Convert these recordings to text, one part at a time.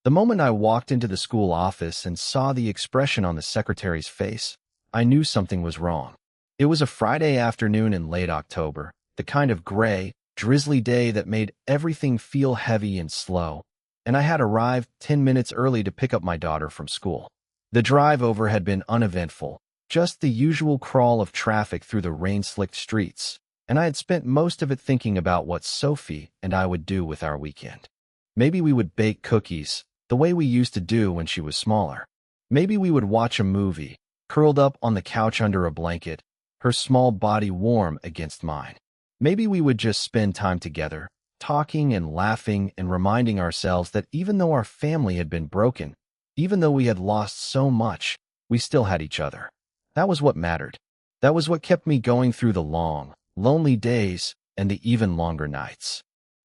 The moment I walked into the school office and saw the expression on the secretary's face, I knew something was wrong. It was a Friday afternoon in late October, the kind of gray, drizzly day that made everything feel heavy and slow, and I had arrived 10 minutes early to pick up my daughter from school. The drive over had been uneventful, just the usual crawl of traffic through the rain-slicked streets, and I had spent most of it thinking about what Sophie and I would do with our weekend. Maybe we would bake cookies, the way we used to do when she was smaller. Maybe we would watch a movie, curled up on the couch under a blanket, her small body warm against mine. Maybe we would just spend time together, talking and laughing and reminding ourselves that even though our family had been broken, even though we had lost so much, we still had each other. That was what mattered. That was what kept me going through the long, lonely days and the even longer nights.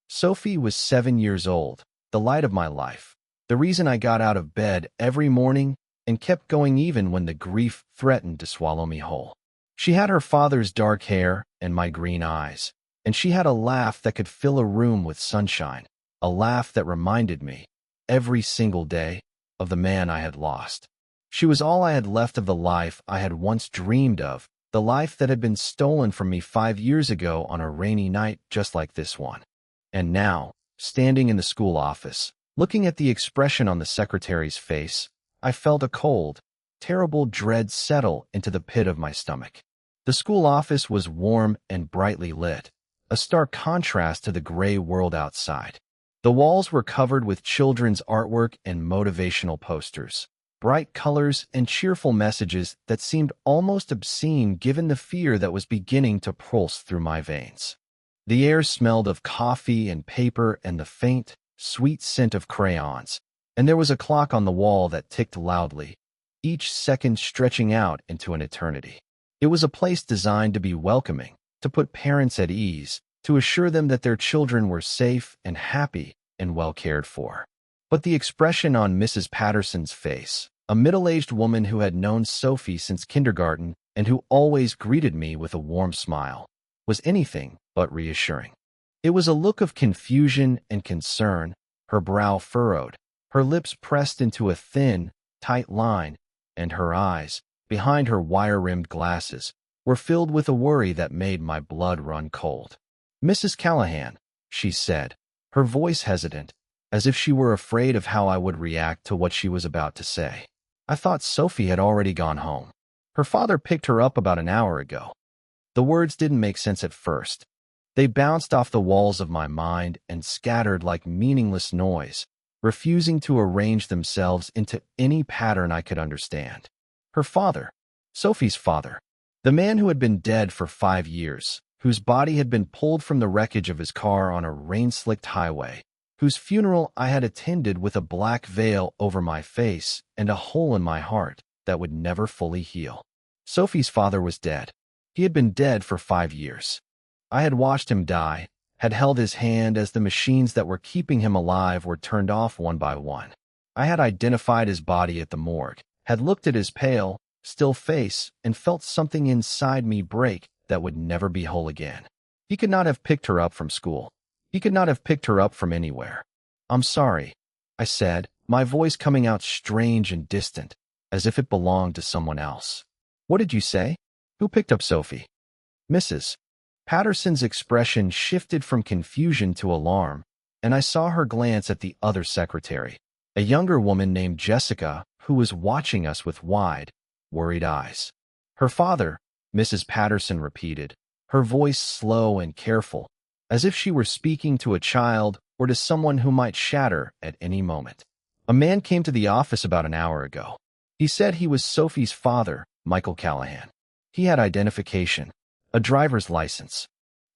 Sophie was 7 years old, the light of my life, the reason I got out of bed every morning and kept going even when the grief threatened to swallow me whole. She had her father's dark hair and my green eyes, and she had a laugh that could fill a room with sunshine, a laugh that reminded me, every single day, of the man I had lost. She was all I had left of the life I had once dreamed of, the life that had been stolen from me 5 years ago on a rainy night just like this one. And now, standing in the school office, looking at the expression on the secretary's face, I felt a cold, terrible dread settle into the pit of my stomach. The school office was warm and brightly lit, a stark contrast to the gray world outside. The walls were covered with children's artwork and motivational posters, bright colors and cheerful messages that seemed almost obscene given the fear that was beginning to pulse through my veins. The air smelled of coffee and paper and the faint, sweet scent of crayons, and there was a clock on the wall that ticked loudly, each second stretching out into an eternity. It was a place designed to be welcoming, to put parents at ease, to assure them that their children were safe and happy and well cared for. But the expression on Mrs. Patterson's face, a middle-aged woman who had known Sophie since kindergarten and who always greeted me with a warm smile, was anything but reassuring. It was a look of confusion and concern, her brow furrowed, her lips pressed into a thin, tight line, and her eyes, behind her wire-rimmed glasses, were filled with a worry that made my blood run cold. "Mrs. Callahan," she said, her voice hesitant, as if she were afraid of how I would react to what she was about to say. "I thought Sophie had already gone home. Her father picked her up about an hour ago." The words didn't make sense at first. They bounced off the walls of my mind and scattered like meaningless noise, refusing to arrange themselves into any pattern I could understand. Her father, Sophie's father, the man who had been dead for 5 years, whose body had been pulled from the wreckage of his car on a rain-slicked highway, whose funeral I had attended with a black veil over my face and a hole in my heart that would never fully heal. Sophie's father was dead. He had been dead for 5 years. I had watched him die, had held his hand as the machines that were keeping him alive were turned off one by one. I had identified his body at the morgue, had looked at his pale, still face, and felt something inside me break that would never be whole again. He could not have picked her up from school. He could not have picked her up from anywhere. "I'm sorry," I said, my voice coming out strange and distant, as if it belonged to someone else. "What did you say? Who picked up Sophie?" Mrs. Patterson's expression shifted from confusion to alarm, and I saw her glance at the other secretary, a younger woman named Jessica, who was watching us with wide, worried eyes. "Her father," Mrs. Patterson repeated, her voice slow and careful, as if she were speaking to a child or to someone who might shatter at any moment. "A man came to the office about an hour ago. He said he was Sophie's father, Michael Callahan. He had identification, a driver's license.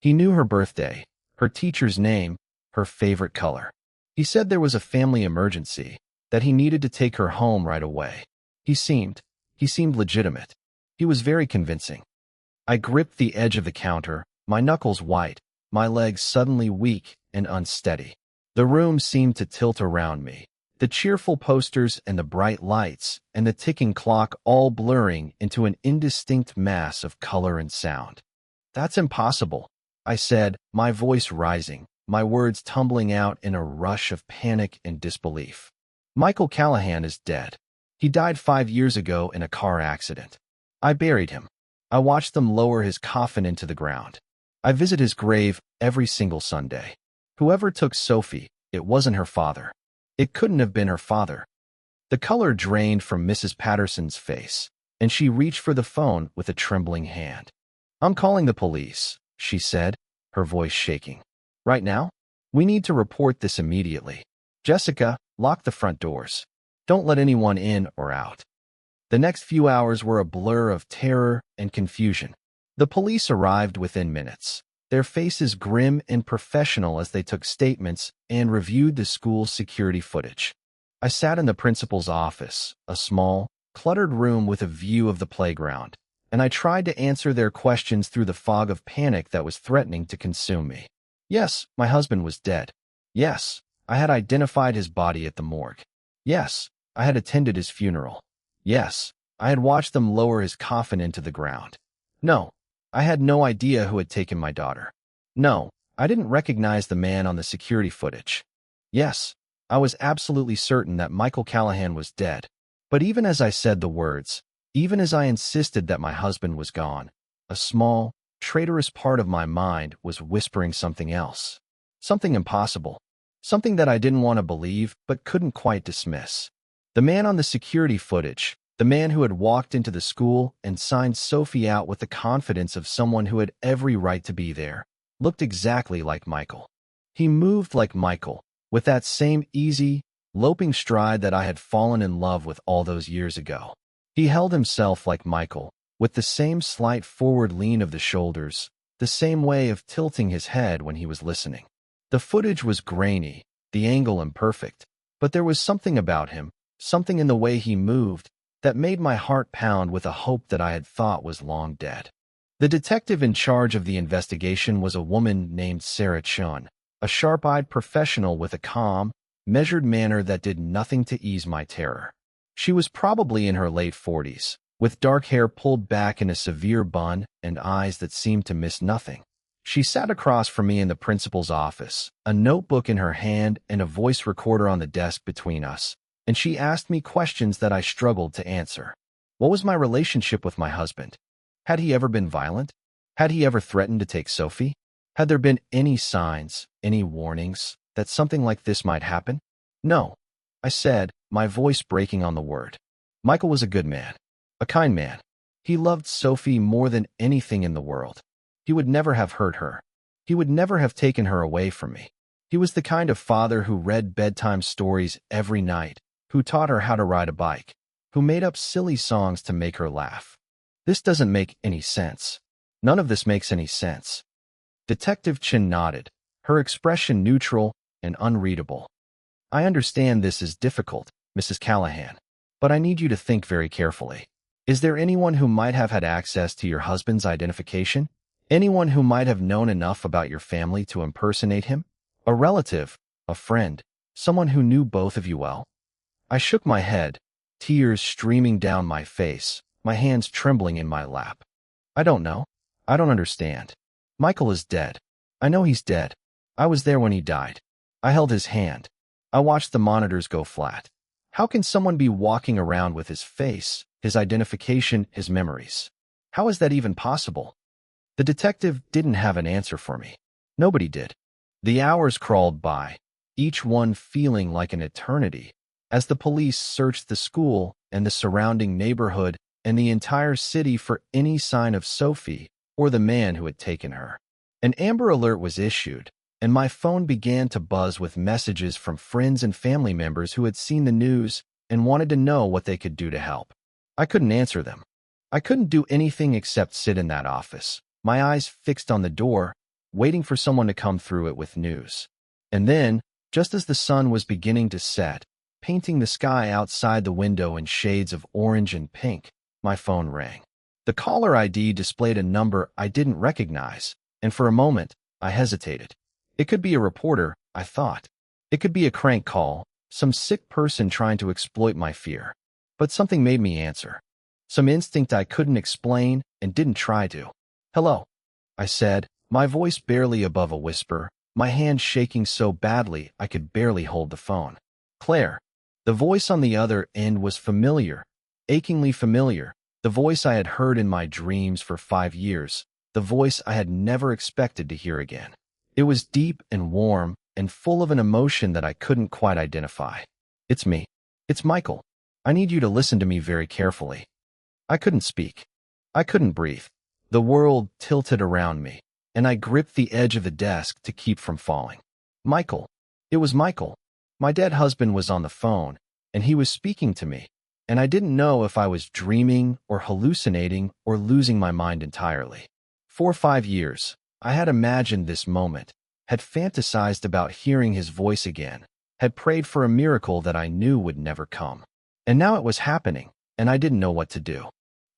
He knew her birthday, her teacher's name, her favorite color. He said there was a family emergency, that he needed to take her home right away. He seemed legitimate. He was very convincing." I gripped the edge of the counter, my knuckles white, my legs suddenly weak and unsteady. The room seemed to tilt around me, the cheerful posters and the bright lights and the ticking clock all blurring into an indistinct mass of color and sound. "That's impossible," I said, my voice rising, my words tumbling out in a rush of panic and disbelief. Michael Callahan is dead. He died 5 years ago in a car accident. I buried him. I watched them lower his coffin into the ground. I visit his grave every single Sunday. Whoever took Sophie, it wasn't her father. It couldn't have been her father. The color drained from Mrs. Patterson's face, and she reached for the phone with a trembling hand. "I'm calling the police," she said, her voice shaking. "Right now? We need to report this immediately. Jessica, lock the front doors. Don't let anyone in or out." The next few hours were a blur of terror and confusion. The police arrived within minutes, their faces grim and professional as they took statements and reviewed the school's security footage. I sat in the principal's office, a small, cluttered room with a view of the playground, and I tried to answer their questions through the fog of panic that was threatening to consume me. Yes, my husband was dead. Yes, I had identified his body at the morgue. Yes, I had attended his funeral. Yes, I had watched them lower his coffin into the ground. No, I had no idea who had taken my daughter. No, I didn't recognize the man on the security footage. Yes, I was absolutely certain that Michael Callahan was dead. But even as I said the words, even as I insisted that my husband was gone, a small, traitorous part of my mind was whispering something else. Something impossible. Something that I didn't want to believe but couldn't quite dismiss. The man on the security footage, the man who had walked into the school and signed Sophie out with the confidence of someone who had every right to be there, looked exactly like Michael. He moved like Michael, with that same easy, loping stride that I had fallen in love with all those years ago. He held himself like Michael, with the same slight forward lean of the shoulders, the same way of tilting his head when he was listening. The footage was grainy, the angle imperfect, but there was something about him, something in the way he moved, that made my heart pound with a hope that I had thought was long dead. The detective in charge of the investigation was a woman named Sarah Chun, a sharp-eyed professional with a calm, measured manner that did nothing to ease my terror. She was probably in her late 40s, with dark hair pulled back in a severe bun and eyes that seemed to miss nothing. She sat across from me in the principal's office, a notebook in her hand and a voice recorder on the desk between us, and she asked me questions that I struggled to answer. What was my relationship with my husband? Had he ever been violent? Had he ever threatened to take Sophie? Had there been any signs, any warnings, that something like this might happen? No, I said, my voice breaking on the word. Michael was a good man, a kind man. He loved Sophie more than anything in the world. He would never have hurt her. He would never have taken her away from me. He was the kind of father who read bedtime stories every night, who taught her how to ride a bike, who made up silly songs to make her laugh. This doesn't make any sense. None of this makes any sense. Detective Chin nodded, her expression neutral and unreadable. I understand this is difficult, Mrs. Callahan, but I need you to think very carefully. Is there anyone who might have had access to your husband's identification? Anyone who might have known enough about your family to impersonate him? A relative, a friend, someone who knew both of you well? I shook my head, tears streaming down my face, my hands trembling in my lap. I don't know. I don't understand. Michael is dead. I know he's dead. I was there when he died. I held his hand. I watched the monitors go flat. How can someone be walking around with his face, his identification, his memories? How is that even possible? The detective didn't have an answer for me. Nobody did. The hours crawled by, each one feeling like an eternity, as the police searched the school and the surrounding neighborhood and the entire city for any sign of Sophie or the man who had taken her. An Amber Alert was issued, and my phone began to buzz with messages from friends and family members who had seen the news and wanted to know what they could do to help. I couldn't answer them. I couldn't do anything except sit in that office, my eyes fixed on the door, waiting for someone to come through it with news. And then, just as the sun was beginning to set, painting the sky outside the window in shades of orange and pink, my phone rang. The caller ID displayed a number I didn't recognize, and for a moment, I hesitated. It could be a reporter, I thought. It could be a crank call, some sick person trying to exploit my fear. But something made me answer. Some instinct I couldn't explain and didn't try to. "Hello," I said, my voice barely above a whisper, my hand shaking so badly I could barely hold the phone. "Claire." The voice on the other end was familiar, achingly familiar, the voice I had heard in my dreams for 5 years, the voice I had never expected to hear again. It was deep and warm and full of an emotion that I couldn't quite identify. It's me. It's Michael. I need you to listen to me very carefully. I couldn't speak. I couldn't breathe. The world tilted around me, and I gripped the edge of the desk to keep from falling. Michael. It was Michael. My dead husband was on the phone, and he was speaking to me, and I didn't know if I was dreaming or hallucinating or losing my mind entirely. For 5 years, I had imagined this moment, had fantasized about hearing his voice again, had prayed for a miracle that I knew would never come. And now it was happening, and I didn't know what to do.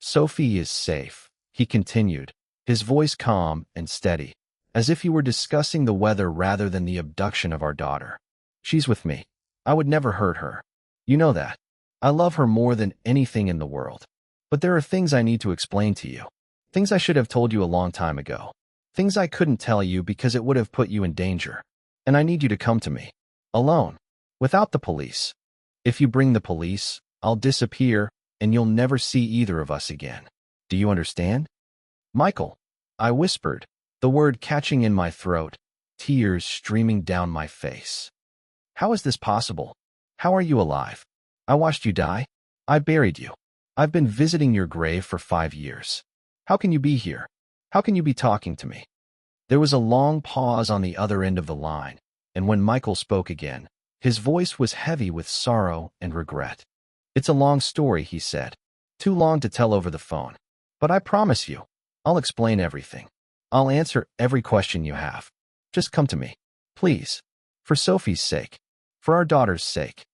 Sophie is safe, he continued, his voice calm and steady, as if he were discussing the weather rather than the abduction of our daughter. She's with me. I would never hurt her. You know that. I love her more than anything in the world. But there are things I need to explain to you. Things I should have told you a long time ago. Things I couldn't tell you because it would have put you in danger. And I need you to come to me. Alone. Without the police. If you bring the police, I'll disappear, and you'll never see either of us again. Do you understand? Michael, I whispered, the word catching in my throat, tears streaming down my face. How is this possible? How are you alive? I watched you die. I buried you. I've been visiting your grave for 5 years. How can you be here? How can you be talking to me? There was a long pause on the other end of the line, and when Michael spoke again, his voice was heavy with sorrow and regret. It's a long story, he said. Too long to tell over the phone. But I promise you, I'll explain everything. I'll answer every question you have. Just come to me. Please. For Sophie's sake. For our daughter's sake.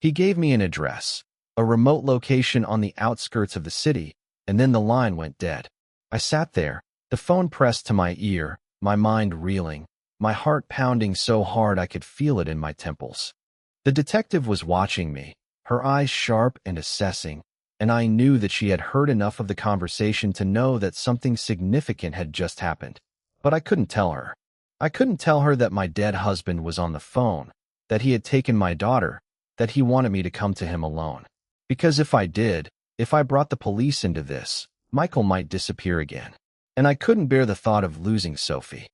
He gave me an address, a remote location on the outskirts of the city, and then the line went dead. I sat there, the phone pressed to my ear, my mind reeling, my heart pounding so hard I could feel it in my temples. The detective was watching me, her eyes sharp and assessing, and I knew that she had heard enough of the conversation to know that something significant had just happened. But I couldn't tell her. I couldn't tell her that my dead husband was on the phone, that he had taken my daughter, that he wanted me to come to him alone. Because if I did, if I brought the police into this, Michael might disappear again. And I couldn't bear the thought of losing Sophie.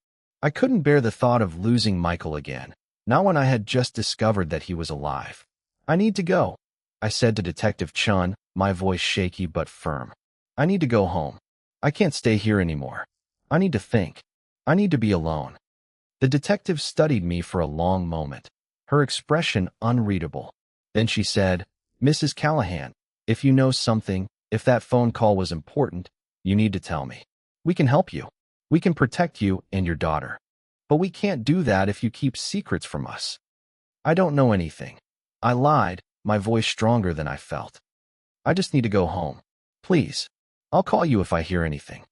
I couldn't bear the thought of losing Michael again, not when I had just discovered that he was alive. I need to go, I said to Detective Chun, my voice shaky but firm. I need to go home. I can't stay here anymore. I need to think. I need to be alone. The detective studied me for a long moment, her expression unreadable. Then she said, Mrs. Callahan, if you know something, if that phone call was important, you need to tell me. We can help you. We can protect you and your daughter. But we can't do that if you keep secrets from us. I don't know anything. I lied, my voice stronger than I felt. I just need to go home. Please. I'll call you if I hear anything.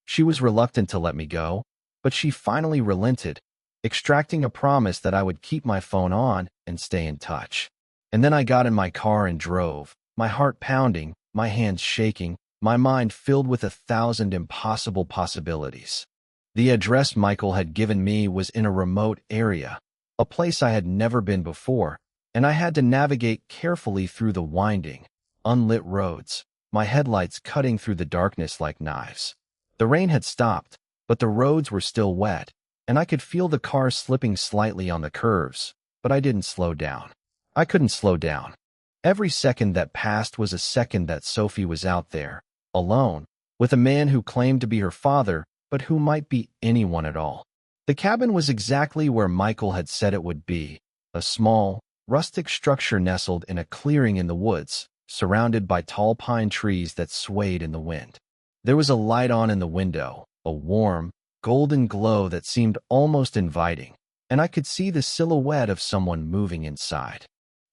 She was reluctant to let me go, but she finally relented, extracting a promise that I would keep my phone on and stay in touch. And then I got in my car and drove, my heart pounding, my hands shaking, my mind filled with 1,000 impossible possibilities. The address Michael had given me was in a remote area, a place I had never been before, and I had to navigate carefully through the winding, unlit roads, my headlights cutting through the darkness like knives. The rain had stopped, but the roads were still wet, and I could feel the car slipping slightly on the curves, but I didn't slow down. I couldn't slow down. Every second that passed was a second that Sophie was out there, alone, with a man who claimed to be her father, but who might be anyone at all. The cabin was exactly where Michael had said it would be, a small, rustic structure nestled in a clearing in the woods, surrounded by tall pine trees that swayed in the wind. There was a light on in the window, a warm, golden glow that seemed almost inviting, and I could see the silhouette of someone moving inside.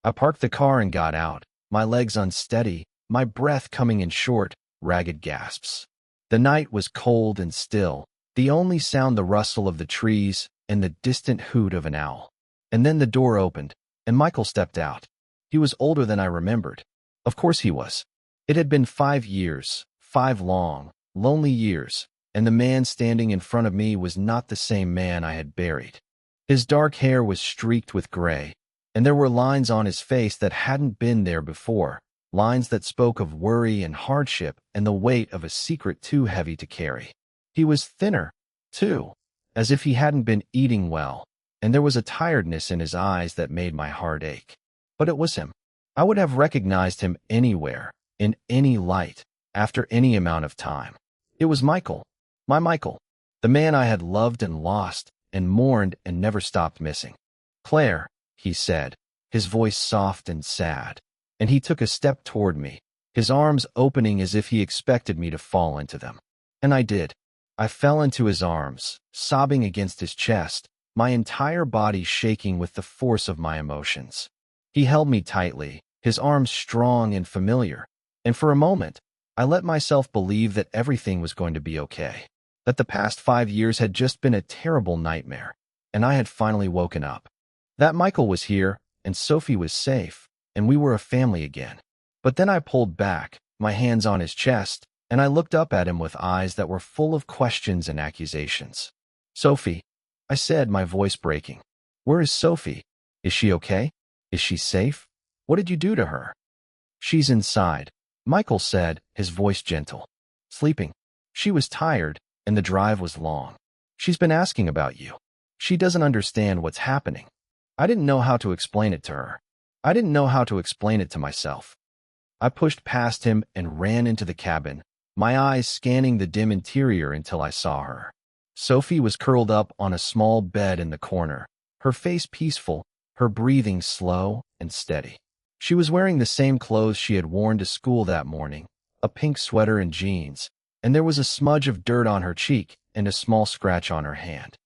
I parked the car and got out, my legs unsteady, my breath coming in short, ragged gasps. The night was cold and still, the only sound the rustle of the trees and the distant hoot of an owl. And then the door opened, and Michael stepped out. He was older than I remembered. Of course he was. It had been 5 years, 5 long, lonely years, and the man standing in front of me was not the same man I had buried. His dark hair was streaked with gray, And there were lines on his face that hadn't been there before, lines that spoke of worry and hardship and the weight of a secret too heavy to carry. He was thinner, too, as if he hadn't been eating well, and there was a tiredness in his eyes that made my heart ache. But it was him. I would have recognized him anywhere, in any light, after any amount of time. It was Michael, my Michael, the man I had loved and lost, and mourned and never stopped missing. "Claire," he said, his voice soft and sad, and he took a step toward me, his arms opening as if he expected me to fall into them. And I did. I fell into his arms, sobbing against his chest, my entire body shaking with the force of my emotions. He held me tightly, his arms strong and familiar, and for a moment, I let myself believe that everything was going to be okay, that the past 5 years had just been a terrible nightmare, and I had finally woken up. That Michael was here, and Sophie was safe, and we were a family again. But then I pulled back, my hands on his chest, and I looked up at him with eyes that were full of questions and accusations. "Sophie," I said, my voice breaking. "Where is Sophie? Is she okay? Is she safe? What did you do to her?" "She's inside," Michael said, his voice gentle. "Sleeping. She was tired, and the drive was long. She's been asking about you. She doesn't understand what's happening." I didn't know how to explain it to her. I didn't know how to explain it to myself. I pushed past him and ran into the cabin, my eyes scanning the dim interior until I saw her. Sophie was curled up on a small bed in the corner, her face peaceful, her breathing slow and steady. She was wearing the same clothes she had worn to school that morning, a pink sweater and jeans, and there was a smudge of dirt on her cheek and a small scratch on her hand.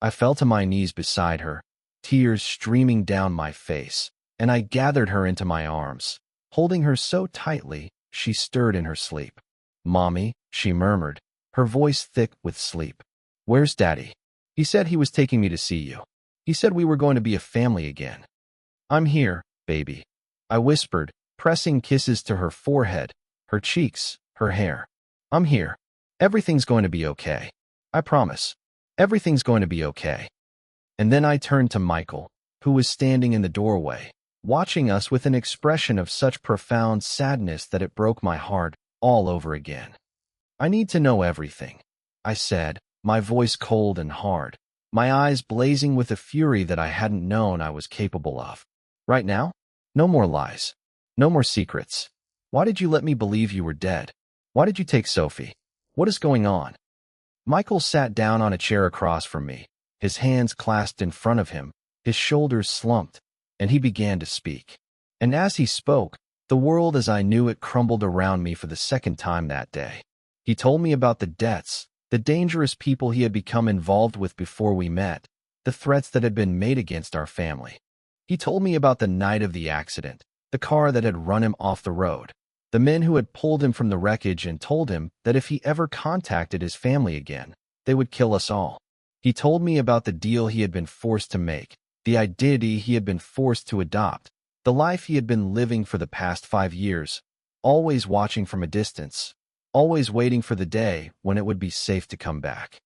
I fell to my knees beside her, tears streaming down my face, and I gathered her into my arms, holding her so tightly she stirred in her sleep. "Mommy," she murmured, her voice thick with sleep. "Where's Daddy? He said he was taking me to see you. He said we were going to be a family again." "I'm here, baby," I whispered, pressing kisses to her forehead, her cheeks, her hair. "I'm here. Everything's going to be okay. I promise. Everything's going to be okay." And then I turned to Michael, who was standing in the doorway, watching us with an expression of such profound sadness that it broke my heart all over again. "I need to know everything," I said, my voice cold and hard, my eyes blazing with a fury that I hadn't known I was capable of. "Right now? No more lies. No more secrets. Why did you let me believe you were dead? Why did you take Sophie? What is going on?" Michael sat down on a chair across from me, his hands clasped in front of him, his shoulders slumped, and he began to speak. And as he spoke, the world as I knew it crumbled around me for the second time that day. He told me about the debts, the dangerous people he had become involved with before we met, the threats that had been made against our family. He told me about the night of the accident, the car that had run him off the road, the men who had pulled him from the wreckage and told him that if he ever contacted his family again, they would kill us all. He told me about the deal he had been forced to make, the identity he had been forced to adopt, the life he had been living for the past 5 years, always watching from a distance, always waiting for the day when it would be safe to come back.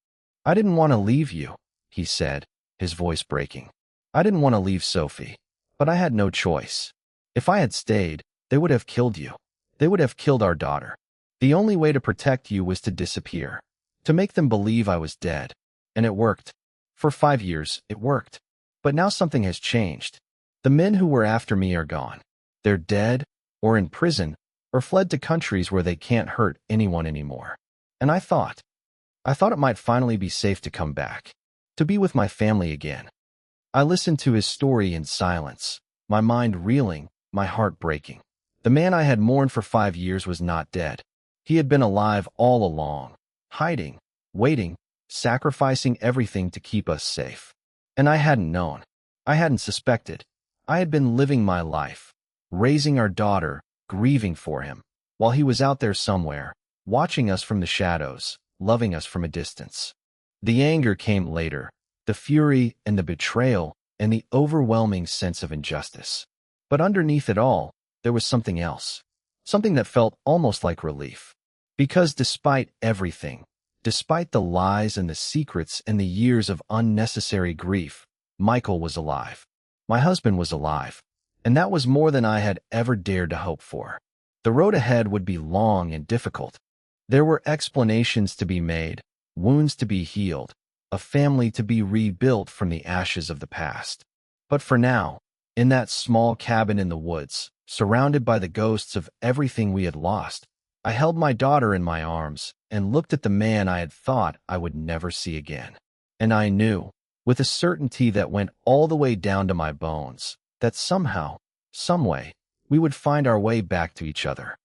"I didn't want to leave you," he said, his voice breaking. "I didn't want to leave Sophie, but I had no choice. If I had stayed, they would have killed you. They would have killed our daughter. The only way to protect you was to disappear, to make them believe I was dead. And it worked. For 5 years, it worked. But now something has changed. The men who were after me are gone. They're dead, or in prison, or fled to countries where they can't hurt anyone anymore. And I thought it might finally be safe to come back, to be with my family again." I listened to his story in silence, my mind reeling, my heart breaking. The man I had mourned for 5 years was not dead. He had been alive all along, hiding, waiting, sacrificing everything to keep us safe. And I hadn't known. I hadn't suspected. I had been living my life, raising our daughter, grieving for him, while he was out there somewhere, watching us from the shadows, loving us from a distance. The anger came later, the fury and the betrayal and the overwhelming sense of injustice. But underneath it all, there was something else, something that felt almost like relief. Because despite everything, despite the lies and the secrets and the years of unnecessary grief, Michael was alive. My husband was alive, and that was more than I had ever dared to hope for. The road ahead would be long and difficult. There were explanations to be made, wounds to be healed, a family to be rebuilt from the ashes of the past. But for now, in that small cabin in the woods, surrounded by the ghosts of everything we had lost, I held my daughter in my arms and looked at the man I had thought I would never see again. And I knew, with a certainty that went all the way down to my bones, that somehow, someway, we would find our way back to each other.